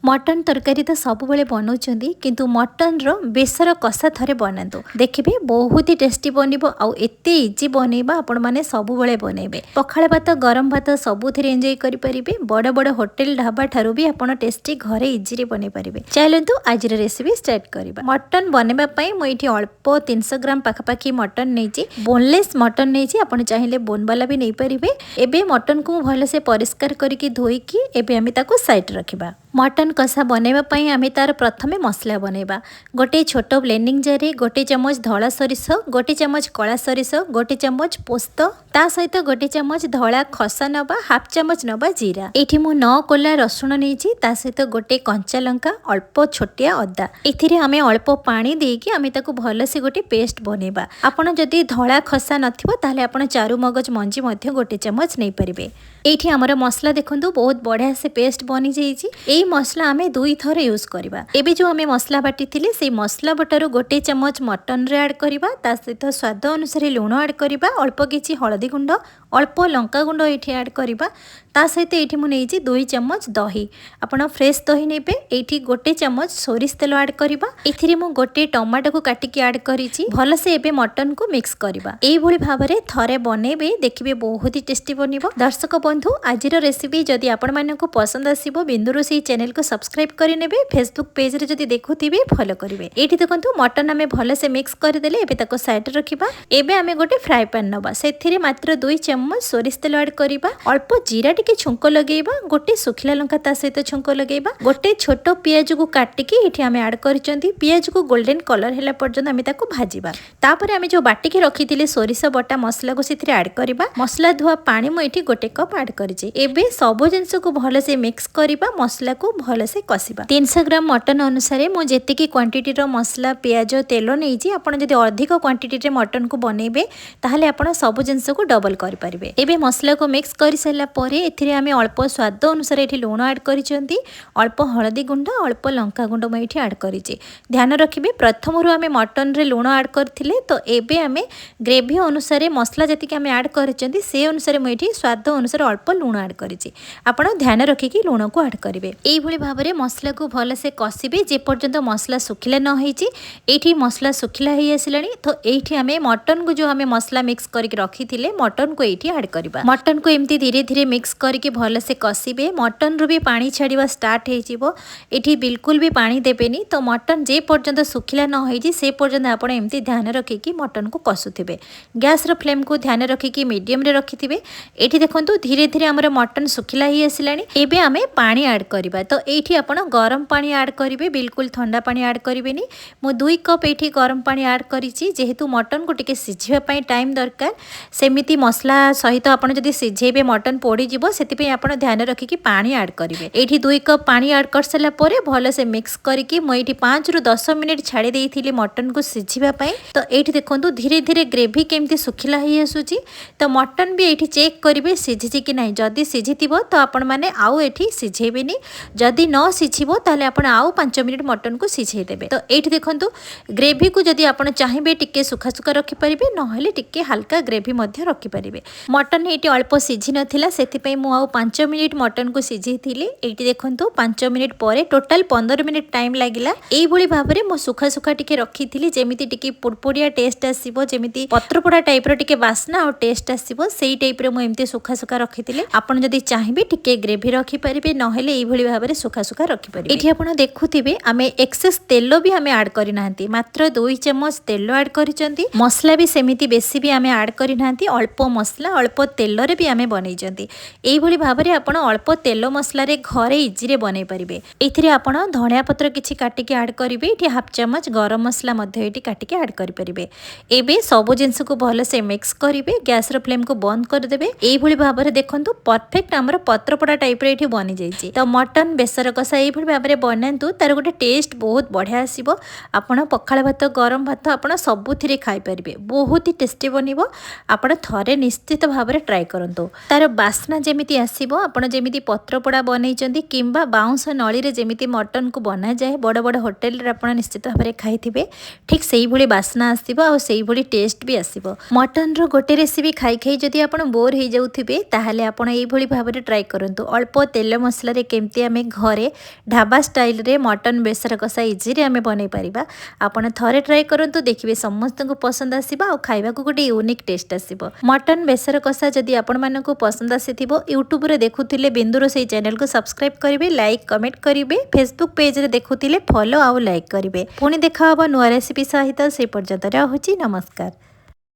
Mutton तरकारी तो सब बेले बनाऊँगी किंतु मटन रो बेसर कषा थे बनातु देखिए बहुत ही टेस्टी बनब आते इजी बनवा आपण मैंने सब बेले बनइबे पखाल भात गरम भात सबुथ एंजॉय करें बड़ बड़ होटेल ढाबा ठारू भी आप टेस्टी घरे इजी बन पारे। चलतु आज रेसिपी स्टार्ट करवा। मटन बनवाई मुझे अल्प 300 ग्राम पाखापाखि मटन नहीं बोनलेस मटन नहीं आप चाहिए बोन वाला भी नहीं पारे। एबे मटन को भलसे परिष्कार करके धोईकी एबे साइड रखा। मटन कषा बनवाई आम तार प्रथमे मसला बनवा। गोटे छोट ब्लेंडिंग जार गोटे चामच धला सरिष गोटे चामच कला सरिष गोटे चामच पोस्त ता सहित गोटे चामच धला खसा नवा हाफ चामच नवा जीरा। ये मु 9 कोला रसुण नहीं ता सहित गोटे कंचा लंका अल्प छोटिया अदा एथिरे आमे अल्प पानी देकी आमे ताकू भलसे गोटे पेस्ट बनवा। आपण जदि धला खसा नथिबो ताहले आपण चारु मगज मंजी मध्य गोटे चामच नहीं परिबे। एठी हमर मसला देखंतु बहुत बढ़िया से पेस्ट बनी जाइछि। एई मसला आमे 2 थर यूज करबा। एबे जो आमे मसला बाटी थिले से मसला बटारो गोटे चमच मटन रे ऐड करबा ता सहित स्वाद अनुसार लूण ऐड करबा अल्प किछि हळदी गुंड अल्प लंका गुंड एठी ऐड करबा ता सहित एठी मु नेइछि 2 चमच दही आपण फ्रेश दही नेबे। एठी गोटे चमच सोरिष तेल ऐड करबा। एथिरे मु गोटे टमाटो को काटिकी ऐड करिछि भल से एबे मटन को मिक्स करबा। एई भली भाबरे थरे बनेबे देखिबे बहुत ही टेस्टी बनिबो। दर्शक बंधु आज रेसिपी जदि आपण मानकु पसंद आसीबो बिंदुरोसेई चैनल को सब्सक्राइब करि नेबे। फेसबुक पेज रे जदि देखुथिबे फॉलो करिवे। एठी देखंतु मटन आमे भल से मिक्स कर देले एबे ताको साइड रखिबा। एबे आमे गोटे फ्राई पैन नबा सेथिरे मात्र 2 चम्मच सोरिष तेल ऐड करिबा अल्प जीरा टिके छुंको लगेइबा गोटे सुखिला लंका ता सहित छुंको लगेइबा गोटे छोटो पियाज को काटिकी एठी आमे ऐड करिसंती। पियाज को गोल्डन कलर हैला पर्यंत आमे ताको भाजिबा। तापर आमे जो बाटिकी रखिथिले सोरिष बटा मसला को सेथिरे ऐड करिबा। मसला धुआ पानी मु एठी गोटे कप ऐड करिछि। एबे सब जिंस को भल से मिक्स करिबा मसला को भल से कसिबा। 300 ग्राम मटन अनुसार मु जेतिकी क्वांटिटी रो मसला पियाज तेल नेइछि आपण जदि अधिक क्वांटिटी रे मटन को बनेबे ताहले आपण सब जिंस को डबल करि परिबे। एबे मसला को मिक्स करि सैला परे एथिरे आमे अल्प स्वाद अनुसार एठी लूण ऐड करिसंती अल्प हळदी गुंड अल्प लंका गुंड मैं एठी ऐड करिछि। ध्यान रखिबे प्रथम रु आमे मटन रे लूण ऐड करथिले तो एबे आमे ग्रेवी अनुसार मसला जेतिकी आमे ऐड करिसंती से अनुसार मैं एठी स्वाद अनुसार अल्प लूण ऐड करिछि। आपण ध्यान रखिकी लूण को ऐड करिवे। एई भली भाबरे मसला को भल से कसिबे जे पर्यंत मसला सुखिला न होईछि। एठी मसला सुखिला हेई आसिलानी तो एठी आमे मटन को जो आमे मसला मिक्स करके रखिथिले मटन को एठी ऐड करबा। मटन को एमती धीरे धीरे मिक्स करके भल से कसिबे। मटन रु भी पानी छाड़ीबा स्टार्ट हे जिवो। एठी बिल्कुल भी पानी देबेनी तो मटन जे पर्यंत सुखिला न होईछि से पर्यंत आपण एमती ध्यान रखिकी मटन को कसुथिबे। गैस रो फ्लेम को ध्यान रखिकी मीडियम रे रखिथिबे। एठी देखंतु धीरे धीरे हमर मटन सुखिला ही आसिलानी। एबे आमे पानी ऐड करबा तो एठी आपण गरम पानी ऐड करिवे बिल्कुल ठंडा पानी ऐड करिवेनी। मु 2 कप एठी गरम पानी ऐड करिछि जेहेतु मटन को टिके सिझिबा पई टाइम दरकार सेमिति मसला सहित आपण जदि सिझेबे मटन पोड़ी जिवो सेति पई आपण ध्यान रखिकी पानी ऐड करिवे। एठी 2 कप पानी ऐड कर सला परे भल से मिक्स करिकी मु एठी 5 रु 10 मिनिट छाड़ी देइथिली मटन को सिझिबा पई। तो एठी देखंतु धीरे धीरे ग्रेवी केमती सुखिला ही आसुची तो मटन भी एठी चेक करिवे सिझिछि कि नाही। जदि सिझिथिबो तो आपण माने आउ एठी सिझेबेनी जदि न सिझिबो ताहले आपण आउ 5 मिनिट मटन को सिझेइ देबे। तो एठी देखंतु ग्रेवी को जदि आपण चाहिबे टिके सुखा सुखा रखि परिबे नहले टिके हल्का ग्रेवी मध्य रखि परिबे। मटन एठी अल्प सिझि नथिला सेति पई मु आउ 5 मिनिट मटन को सिझेइथिली। एठी देखंतु 5 मिनिट परे टोटल 15 मिनिट टाइम लागिला। एई भली भाबरे मु सुखा सुखा टिके रखिथिली जेमिति टिके पुडपुडिया टेस्ट आसीबो जेमिति पत्रपोड़ा टाइप रो टिके वासना और टेस्ट आसीबो सेई टाइप रे मु एमति सुखा सुखा रखिथिली। आपण जदि चाहिबे टिके ग्रेवी रखि परिबे नहले एई भली भाबरे सुखा सुखा रखि परिबे। एठी आपण देखुथिबे आमे एक्सेस तेल भी आमे ऐड करि नाहंती मात्र 2 चम्मच तेल ऐड करिसंती। मसला भी सेमिति बेसी भी आमे ऐड करि नाहंती अल्प मसला अल्प तेल रे भी आमे बनैजंती। एई भली भाबरे आपण अल्प तेल मसला रे घरे इजी रे बनै परिबे। एथिरे आपण धनिया पत्र किछि काटिके ऐड करिवे। एठी हाफ चम्मच गरम मसला मध्ये एठी काटिके ऐड करि परिबे। एबे सब जिंस को भल से मिक्स करिवे गैस रो फ्लेम को बंद कर देबे। एई भली भाबरे देखंतु परफेक्ट हमर पत्रपोड़ा टाइप रे एठी बनि जाईछि। तो मटन बेसर कषा एई भली भाबरे बनांतु तार गोटे टेस्ट बहुत बढ़िया आसीबो। आपण पखाल भात गरम भात आपण सबुथिरे खाई परिबे बहुत ही टेस्टी बनिबो। आपण थरे निश्चित ନିଶ୍ଚିତ ଭାବରେ ट्राए करंतु तार बास्ना जेमिति आसीबो आपण जेमिति पत्रपोड़ा बनैचंदी किंबा बाउंस नळी रे जेमिति मटन को बना जाए बड़ बड़ होटल रे आपण निश्चित भाବରେ खाइथिबे ठीक सेही भली बास्ना आसीबो आ सेही भली टेस्ट भी आसीबो। मटन रो गोटे रेसिपी खाई खाई जदि आपण बोर हो जाउथिबे ताहाले आपण एई भली भाବରେ ट्राए करंतु अल्प तेल मसला रे केमती आमे घरे ढाबा स्टाइल रे मटन बेसर कसा इजी रे आमे बनै परिबा। आपण थरे ट्राए करंतु देखिबे समस्त को पसंद आसीबा आ खाइबा को गोटे यूनिक टेस्ट आसीबो। मटन बेसर कसा जदि आपण मानको पसंद आसीथिबो यूट्यूब रे देखुथिले बिंदुरोसेई चैनल को सब्सक्राइब करिवे लाइक कमेंट करिवे फेसबुक पेज रे देखुथिले फॉलो आ लाइक करिवे। पुणी देखा हबो नुवा रेसिपी सहित से पर्यंत रहुची नमस्कार।